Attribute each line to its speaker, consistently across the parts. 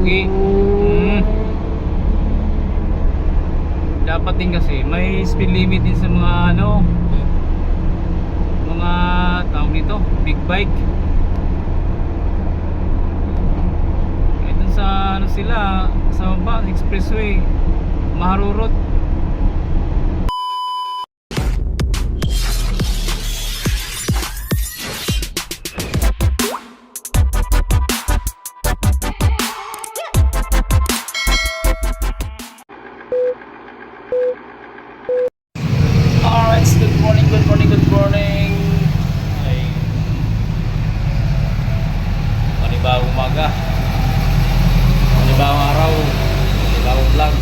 Speaker 1: Pogi. Dapat din kasi may speed limit din sa mga ano, mga tawag nito, big bike. Eh dun sa ano sila, sa baba, expressway, maharurot. Alright, good morning, good morning, good morning. Ay, panibagong umaga, panibagong araw, panibagong vlog.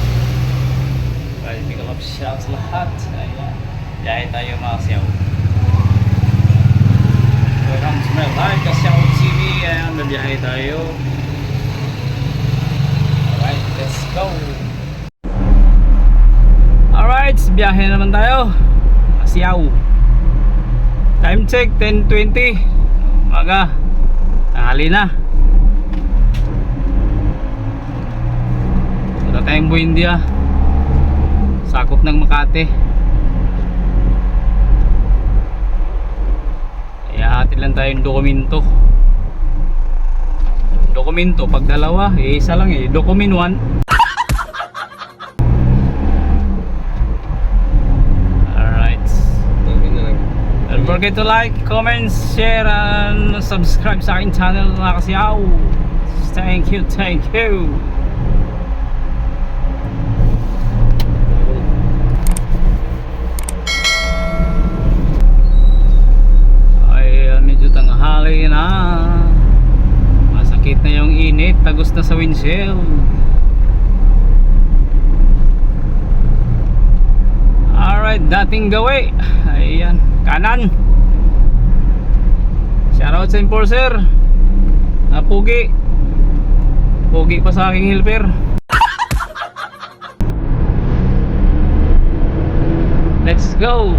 Speaker 1: Ay, big love shouts lahat. Ayan, biyahe tayo mga siyaw. Welcome to my live, Kasyaw TV. Ayan, biyahe tayo. Alright, let's go. Alright, biyahe naman tayo. Siyaw. Time check 10:20 umaga. Tanghali na. Punta tayong Buendia, sakop ng Makati. Kaya hatid lang tayong dokumento pag dalawa, isa lang document 1. Don't forget to like, comment, share, and subscribe sa aking channel mga Kasyaw. Thank you, thank you. Ay, medyo tanghali na. Masakit na yung init, tagos na sa windshield. Alright, dating gawi. Ayan, kanan. Shoutout sa enforcer. Pugi. Pugi pa sa aking helper. Let's go.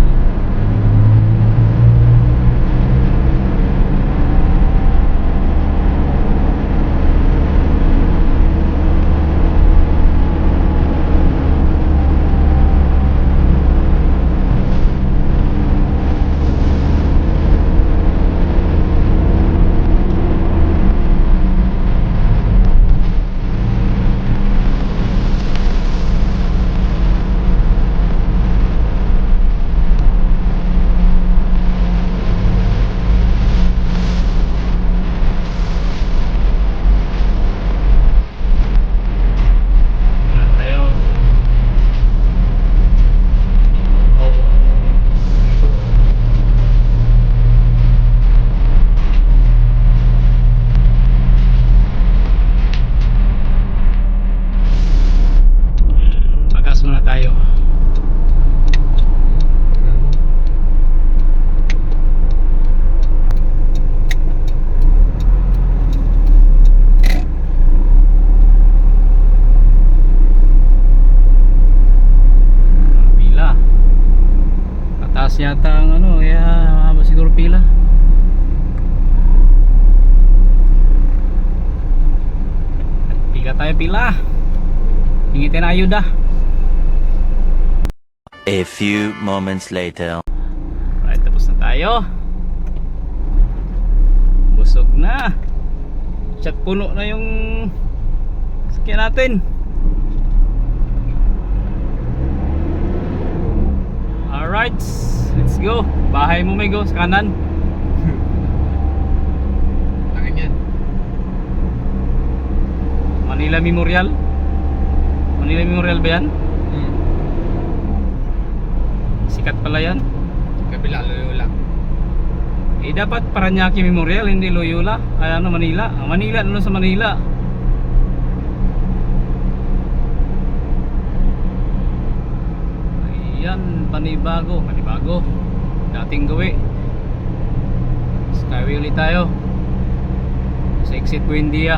Speaker 1: Yata ang ano, kaya mahaba siguro pila. Pila. Hingitin na ayuda.
Speaker 2: A few moments later.
Speaker 1: Right, tapos na tayo. Busog na. Chat puno na yung sakyan natin. Alright, let's go. Bahay mo may go sa kanan.
Speaker 3: Akin yan.
Speaker 1: Manila Memorial. Manila Memorial ba yan? Sikat pala yan.
Speaker 3: Kabila, Loyola.
Speaker 1: Eh dapat Paranaque Memorial, hindi Loyola. Ay ano, Manila. Manila, ano sa Manila? Ayan, panibago. Dating gawi. Skyway ulit tayo. Sa exit Buendia.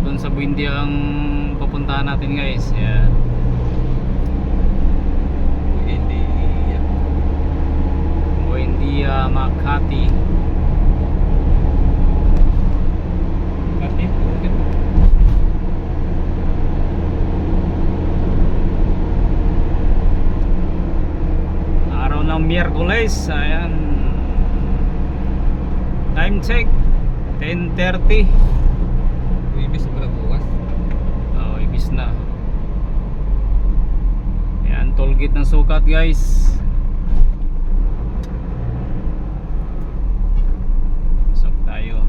Speaker 1: Doon sa Buendia ang pupuntahan natin, guys. Ayan. Buendia, Makati.
Speaker 3: Makati?
Speaker 1: Miyerkules. Ayan. Time check 10:30.
Speaker 3: Ibis na pala bukas.
Speaker 1: Oh, ibis na. Ayan, tollgate ng Sukat, guys. Pasok tayo.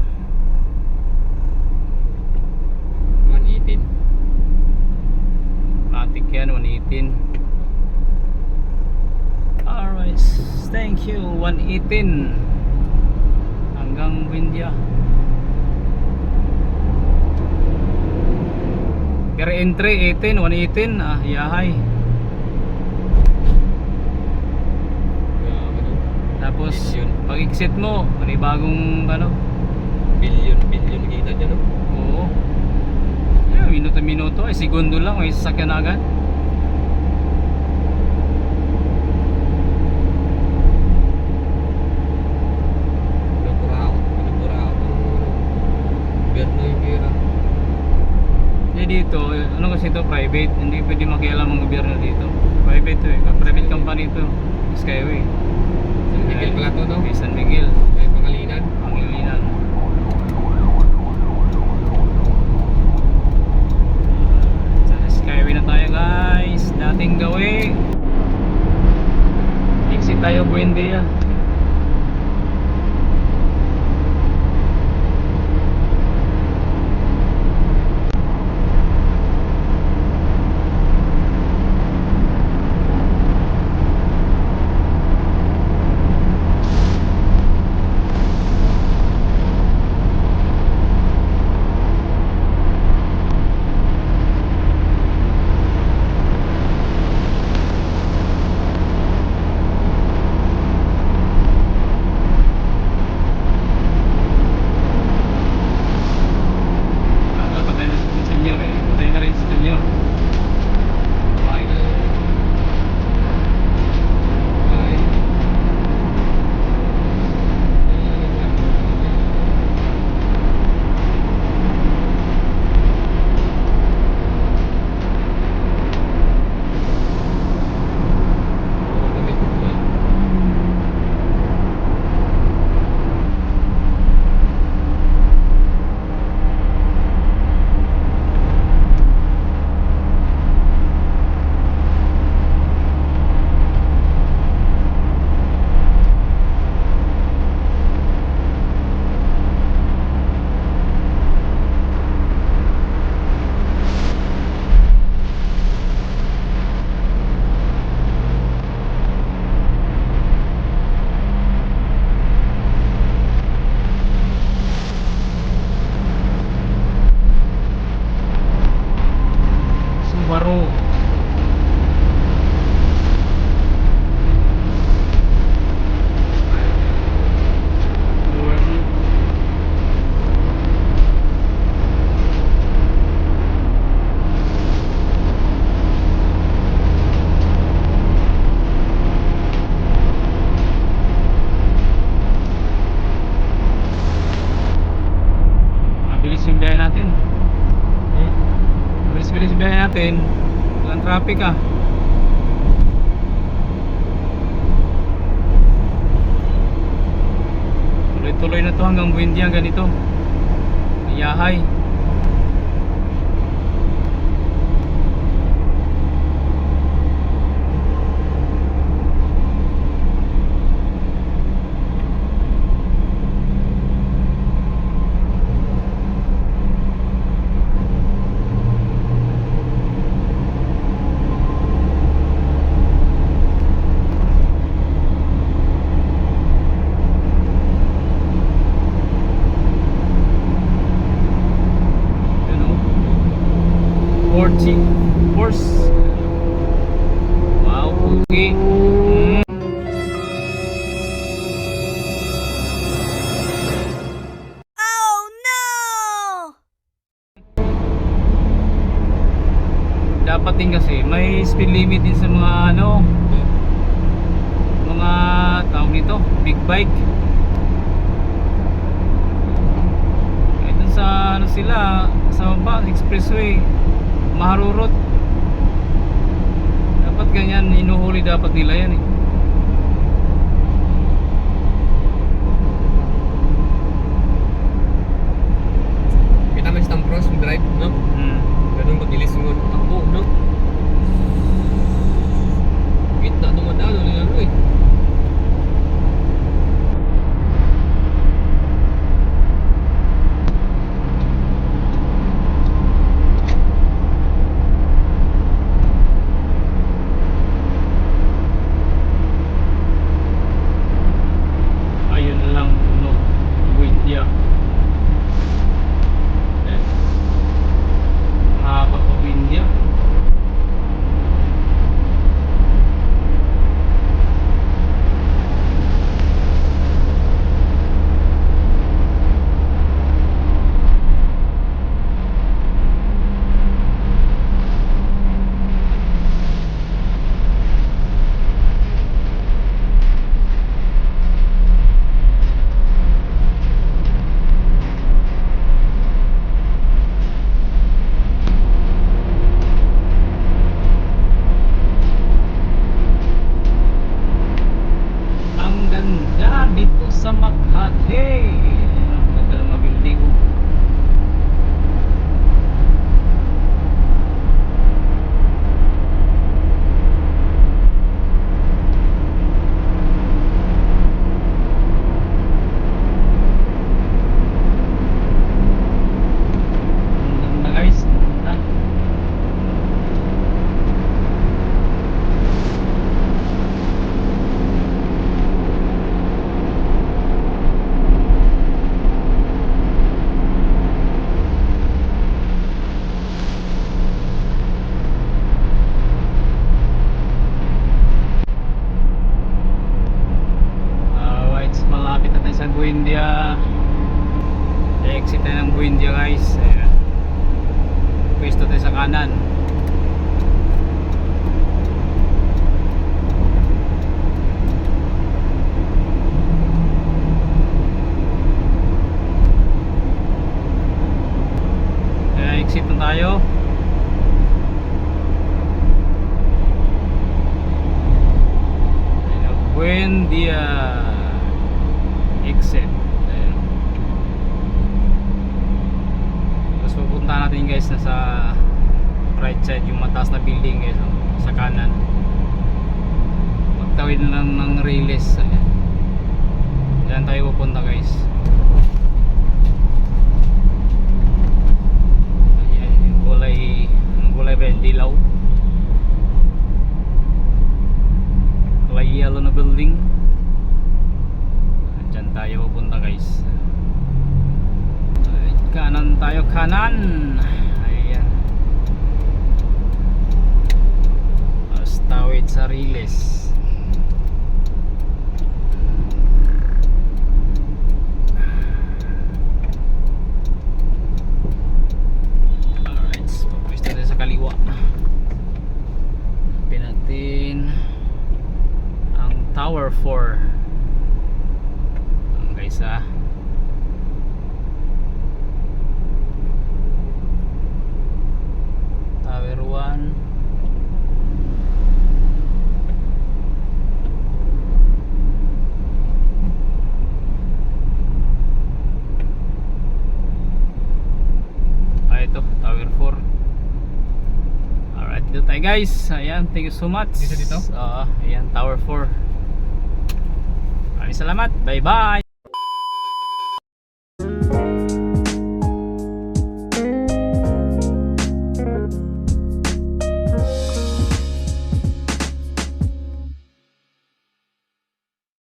Speaker 3: 118.
Speaker 1: Matic yan, 118. Alright, thank you. 118 hanggang Buendia. Per entry 18, 118. Ah, yahay. Tapos
Speaker 3: Billion.
Speaker 1: pag exit mo, panibagong ano.
Speaker 3: Billion kita dyan, no?
Speaker 1: Oo. Yeah, minuto-minuto, ay segundo lang, may sasakyan na agad.
Speaker 3: Pinapura ako ng gobyerno yung pera.
Speaker 1: Dito, ano kasi ito, private. Hindi pwede makialam ang gobyerno dito. Private to eh, private company to. Skyway.
Speaker 3: San Miguel pala to, no?
Speaker 1: Okay, San Miguel.
Speaker 3: May Pangalinan.
Speaker 1: Pangilinan. Sa Skyway na tayo, guys. Dating gawi. Exit tayo, Buendia. Patay na si Senyor eh. Patay na rin si Senyor.
Speaker 3: Bye. Bye.
Speaker 1: Subaru. Mabilis yung biyahe natin. Bilis-bilis biyahe natin. Walang traffic ah. Tuloy-tuloy na to hanggang Buendia ganito. Yahay. Force. Wow, pugi.
Speaker 4: Oh no!
Speaker 1: Dapat din kasi may speed limit din sa mga ano, mga tawag nito, big bike. Kahit dun sa ano sila, sa baba, expressway, maharurot. Dapat ganyan, inuhuli dapat nila yan eh.
Speaker 3: no? Ganun kabilis mo takbo, no? Gitna dumadaan, ano eh.
Speaker 1: Ayun lang, no, Buendia. Mahaba pa Buendia. Ang ganda dito sa Makati. Ang ganda ng mga building. Ang ganda guys. Ang ganda. Alright, malapit na tayo sa Buendia. Exit tayo ng Buendia guys. Ayan. Pwesto tayo sa kanan. Ayan, exit na tayo. Ayan, Buendia exit. Ayan. Tapos pupunta natin guys na sa right side, yung mataas na building guys, oh, sa kanan. Magtawid na lang ng Riles. Ayan. Diyan tayo pupunta guys. Ayan, yung kulay, anong kulay ba yan? Dilaw. Kulay yellow na building. Diyan tayo pupunta guys. Ay, kanan tayo, kanan. Ayan. Tapos tawid sa Riles. Alright, pupwesto tayo sa kaliwa. Hanapin natin ang Tower 4. Guys Tower 1. Ito Tower 4. Alright, dito tayo guys. Ayan, thank you so much.
Speaker 3: Dito?
Speaker 1: Ayan, Tower 4. Maraming salamat. Bye bye.